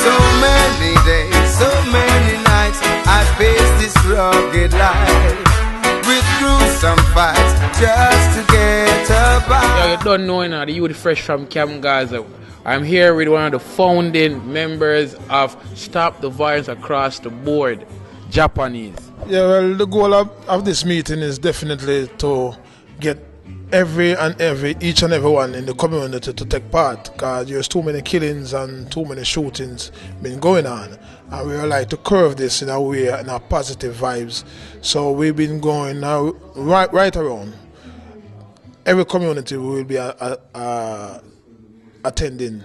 So many days, so many nights I faced this rugged life with gruesome fights just to get by. Yeah, you don't know now, the youth fresh from Camp Gaza. I'm here with one of the founding members of Stop the Violence Across the Board, Japanese. Yeah, well, the goal of this meeting is definitely to get each and every one in the community to take part, because there's too many killings and too many shootings been going on, and we would like to curve this in a way, in our positive vibes. So we've been going now right around every community. We will be attending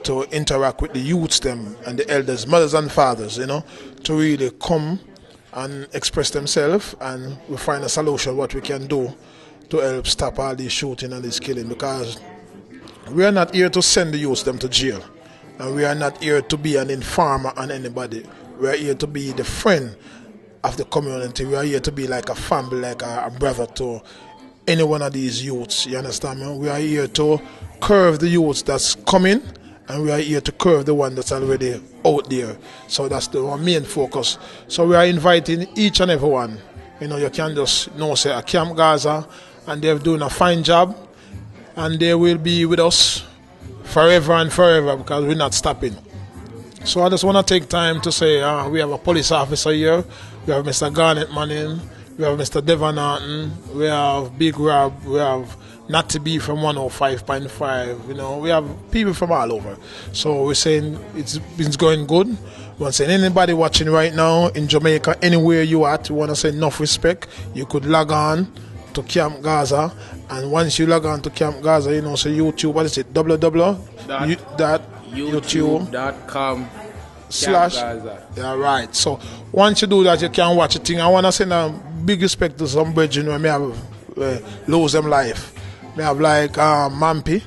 to interact with the youths them and the elders, mothers and fathers, to really come and express themselves, and we find a solution what we can do to help stop all these shooting and this killing, because we are not here to send the youths them to jail, and we are not here to be an informer on anybody. We are here to be the friend of the community. We are here to be like a family, like a brother to any one of these youths. You understand me? We are here to curve the youths that's coming, and we are here to curve the one that's already out there. So that's our main focus. So we are inviting each and every one. You can just say a Camp Gaza, and they're doing a fine job, and they will be with us forever and forever, because we're not stopping. So I just want to take time to say we have a police officer here. We have Mr. Garnet Manning, we have Mr. Devon Norton, we have Big Rob, we have Natty B from 105.5. We have people from all over. So we're saying it's been going good. We're saying anybody watching right now in Jamaica, anywhere you at, we want to say enough respect. You could log on to Camp Gaza, and once you log on to Camp Gaza, so YouTube, what is it? www.youtube.com /. Yeah, right. So once you do that, you can watch a thing. I want to send a big respect to some brethren when may have lose them life. We have like Mampi,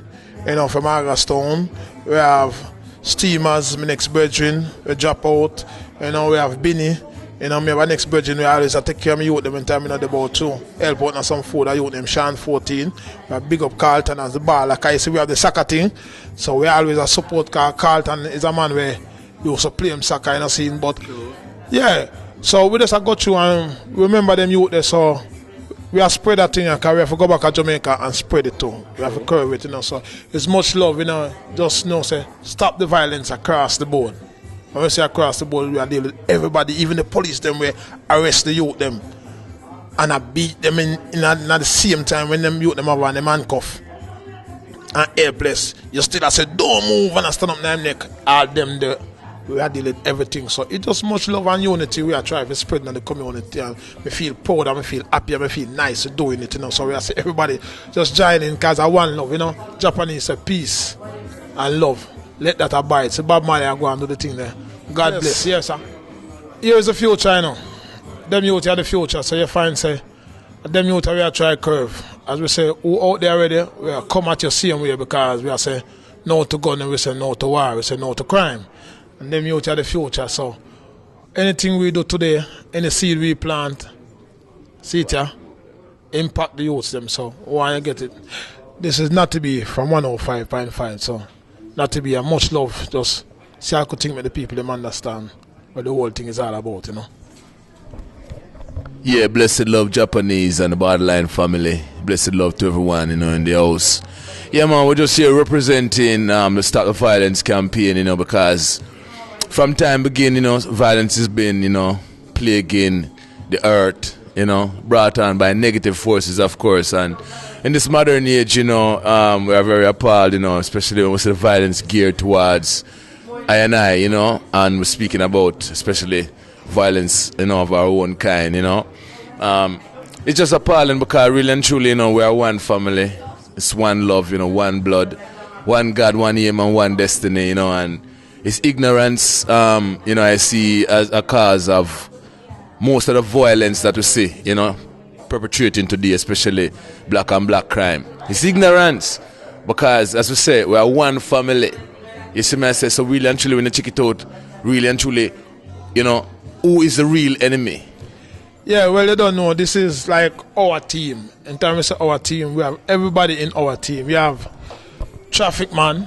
from Agastone. We have Steamers, my next brethren, we drop out. We have Binny. Me have a next brethren, we always take care of me youth them in time in the boat too. Help out on some food, I youth them Sean 14. We have big up Carlton as the ball. Like I say, we have the soccer thing. So we always a support, because Carlton is a man where you also play him soccer in a scene. But yeah, so we just go through and remember them youth there. So we have spread that thing, because we have to go back to Jamaica and spread it too. We have to curve it, So it's much love, Just say stop the violence across the board. When we say across the board, we are dealing with everybody, even the police them will arrest the youth them and I beat them in at the same time when them youth them have them handcuff and helpless. You still say don't move and I stand up their neck. All them there. We are dealing with everything. So it's just much love and unity we are trying to spread in the community, and we feel proud and we feel happy and we feel nice doing it, So we are saying everybody just join in, because I want love, Japanese say peace and love. Let that abide. So Bob Marley go and do the thing there. God bless. Yes, sir. Here is the future, Them youth are the future. So you find say them youth we are try curve. As we say, who out there already, we are come at your same way, because we are saying no to gun and we say no to war, we say no to crime. And them youth are the future. So anything we do today, any seed we plant, see it here, impact the youths them. So why you get it? This is not to be from 105.5. So not to be a much love, just see how I could think with the people them understand what the whole thing is all about, Yeah, blessed love Japanese and the Borderline family. Blessed love to everyone, in the house. Yeah, man, we're just here representing the Stop the Violence campaign, because from time begin, violence has been, plaguing the earth, brought on by negative forces, of course. And in this modern age, we are very appalled, especially when we see the violence geared towards I, and we're speaking about especially violence, of our own kind, It's just appalling, because really and truly, we are one family. It's one love, one blood, one God, one aim, and one destiny, and it's ignorance, I see as a cause of most of the violence that we see, perpetrating today, especially black on black crime. It's ignorance, because, as we say, we are one family. You see me, I say, so really and truly, when you check it out, really and truly, who is the real enemy? Yeah, well, you don't know. This is like our team. In terms of our team, we have everybody in our team. We have traffic man.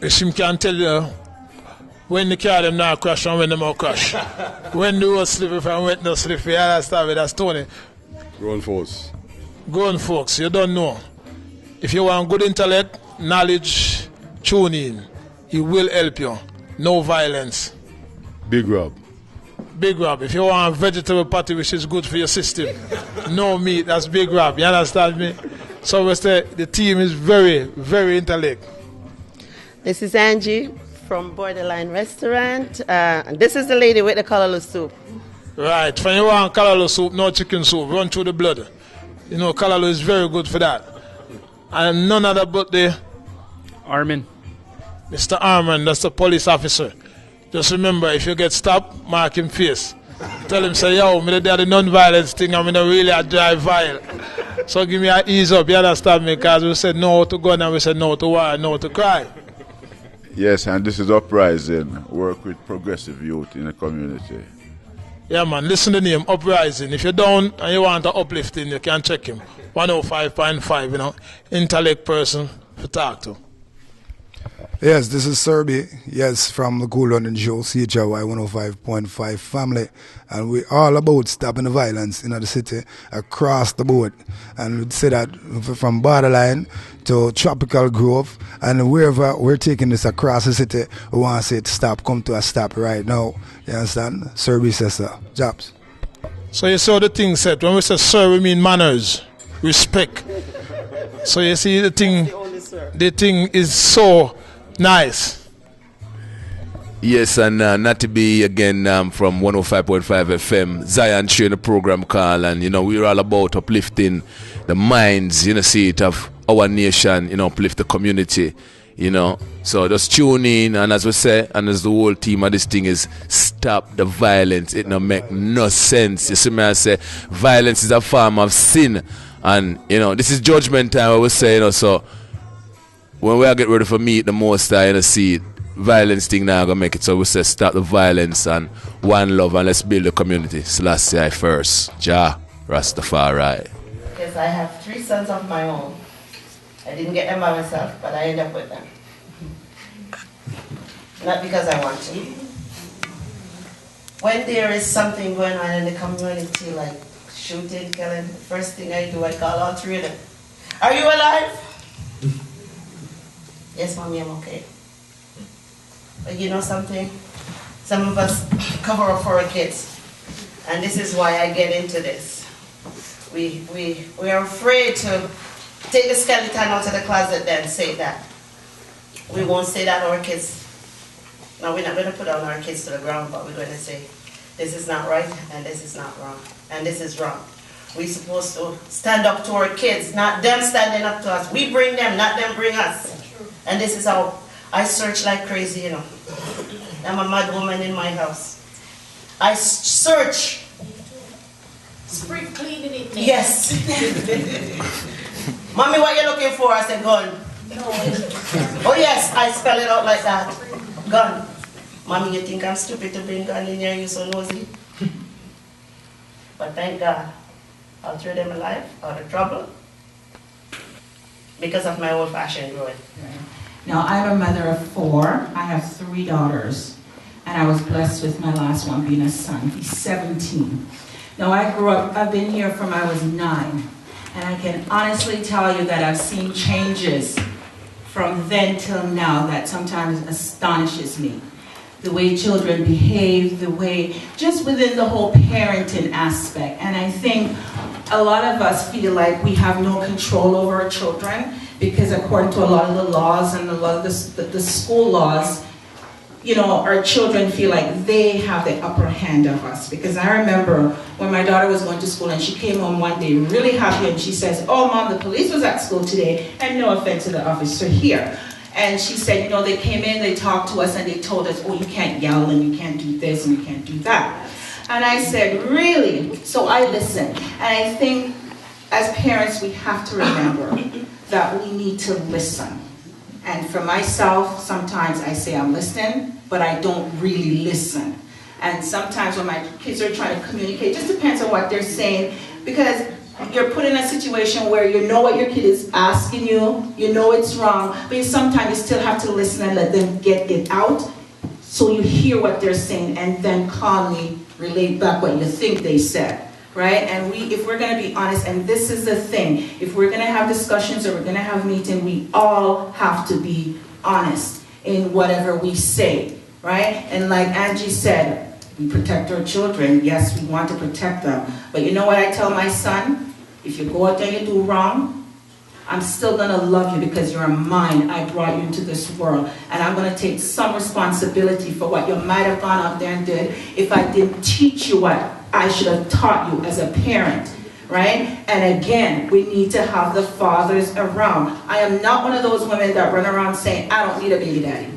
Him can tell you When the car them now crash and when them all crash. When the road slippery and when no slippery, you understand me? That's Tony. Grown folks. Grown folks, you don't know. If you want good intellect, knowledge, tune in. It will help you. No violence. Big Rob. Big Rob. If you want vegetable patty which is good for your system, no meat, that's Big Rob. You understand me? So we say the team is very, very intellect. This is Angie from Borderline Restaurant. This is the lady with the colorless soup. Right. When you want colorless soup, no chicken soup, run through the blood. You know, colorless is very good for that. And none other but the Armin. Mr. Armin, that's the police officer. Just remember, if you get stopped, mark him face. Tell him, say, yo, me do the non-violence thing, I'm not really a drive vile. So give me an ease up, you understand me? Because we said no to gun and we said no to war, no to cry. Yes, and this is Uprising, work with progressive youth in the community. Yeah, man, listen to the name, Uprising. If you're down and you want an uplifting, you can check him. 105.5, you know, intellect person to talk to. Yes, this is Serby. Yes, from the Cool London Show, CHY 105.5 family. And we're all about stopping the violence in the city across the board. And we'd say that from Borderline to Tropical Grove and wherever we're taking this across the city, we want to say it stop, come to a stop right now. You understand? Serby says so. Jobs. So you saw the thing said, when we say sir, we mean manners, respect. So you see the thing is so nice. Yes, and not to be again from 105.5 FM, Zion sharing a program call, and you know we're all about uplifting the minds, you know, see it of our nation, you know, uplift the community, you know. So just tune in, and as we say, and as the whole team of this thing is stop the violence. It don't make no sense. You see me, I say violence is a form of sin, and you know this is judgment time. I will say, you know, so. When we get ready for meet the most I see violence thing now gonna make it, so we say stop the violence and one love and let's build the community. Selassie first. Jah Rastafari. Because I have 3 sons of my own. I didn't get them by myself, but I ended up with them. Not because I want to. When there is something going on in the community like shooting, killing, the first thing I do, I call all 3 of them. Are you alive? Yes, mommy, I'm okay. But you know something? Some of us cover up for our kids. And this is why I get into this. We are afraid to take the skeleton out of the closet then say that. We won't say that to our kids. No, we're not going to put down our kids to the ground, but we're going to say, this is not right, and this is not wrong, and this is wrong. We're supposed to stand up to our kids, not them standing up to us. We bring them, not them bring us. And this is how I search like crazy, you know. I'm a mad woman in my house. I search. Spring cleaning it. Yes. Mommy, what you looking for? I said, gun. No. Oh yes, I spell it out like that. Gun. Mommy, you think I'm stupid to bring gun in here? You so nosy. But thank God, I'll throw them alive, out of trouble, because of my old-fashioned growing. Now, I'm a mother of 4. I have 3 daughters. And I was blessed with my last one being a son. He's 17. Now, I've been here from I was 9. And I can honestly tell you that I've seen changes from then till now that sometimes astonishes me. The way children behave, the way, just within the whole parenting aspect. And I think a lot of us feel like we have no control over our children because according to a lot of the laws and a lot of the school laws, you know, our children feel like they have the upper hand of us. Because I remember when my daughter was going to school and she came home one day really happy and she says, oh mom, the police was at school today, and no offense to the officer here. And she said, you know, they came in, they talked to us and they told us, oh, you can't yell and you can't do this and you can't do that. And I said, really? So I listened. And I think as parents, we have to remember that we need to listen. And for myself, sometimes I say I'm listening, but I don't really listen. And sometimes when my kids are trying to communicate, it just depends on what they're saying, because you're put in a situation where you know what your kid is asking you, you know it's wrong, but sometimes you still have to listen and let them get it out. so you hear what they're saying and then calmly relate back what you think they said. Right? And if we're going to be honest, and this is the thing, if we're going to have discussions or we're going to have meetings, we all have to be honest in whatever we say. Right? And like Angie said, we protect our children. Yes, we want to protect them. But you know what I tell my son? If you go out there and you do wrong, I'm still going to love you because you're mine. I brought you into this world. And I'm going to take some responsibility for what you might have gone out there and did if I didn't teach you what I should have taught you as a parent. Right? And again, we need to have the fathers around. I am not one of those women that run around saying, I don't need a baby daddy.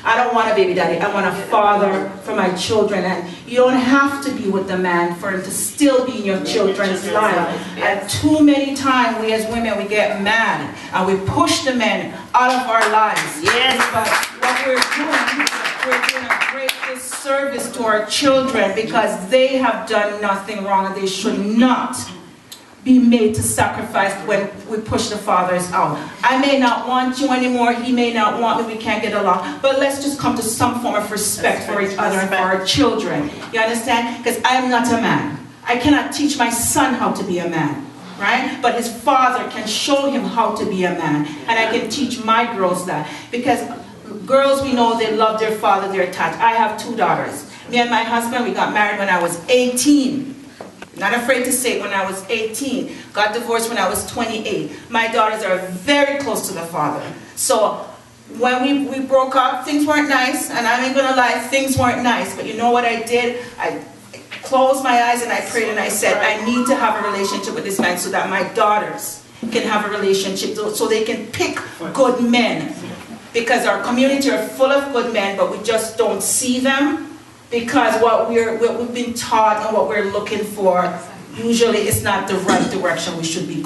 I don't want a baby daddy. I want a father for my children. And you don't have to be with the man for him to still be in your children's life. And too many times we as women, we get mad and we push the men out of our lives. Yes. But what we're doing a great disservice to our children because they have done nothing wrong and they should not be made to sacrifice when we push the fathers out. I may not want you anymore, he may not want me, we can't get along, but let's just come to some form of respect for each other and for our children. You understand? Because I am not a man. I cannot teach my son how to be a man, right? But his father can show him how to be a man, and I can teach my girls that. Because girls, we know they love their father, they're attached. I have 2 daughters. Me and my husband, we got married when I was 18. Not afraid to say it, when I was 18. Got divorced when I was 28. My daughters are very close to the father. So when we broke up, things weren't nice, and I ain't gonna lie, things weren't nice. But you know what I did? I closed my eyes and I prayed and I said, I need to have a relationship with this man so that my daughters can have a relationship, so they can pick good men. Because our community are full of good men, but we just don't see them. Because what we've been taught and what we're looking for, usually it's not the right direction we should be going.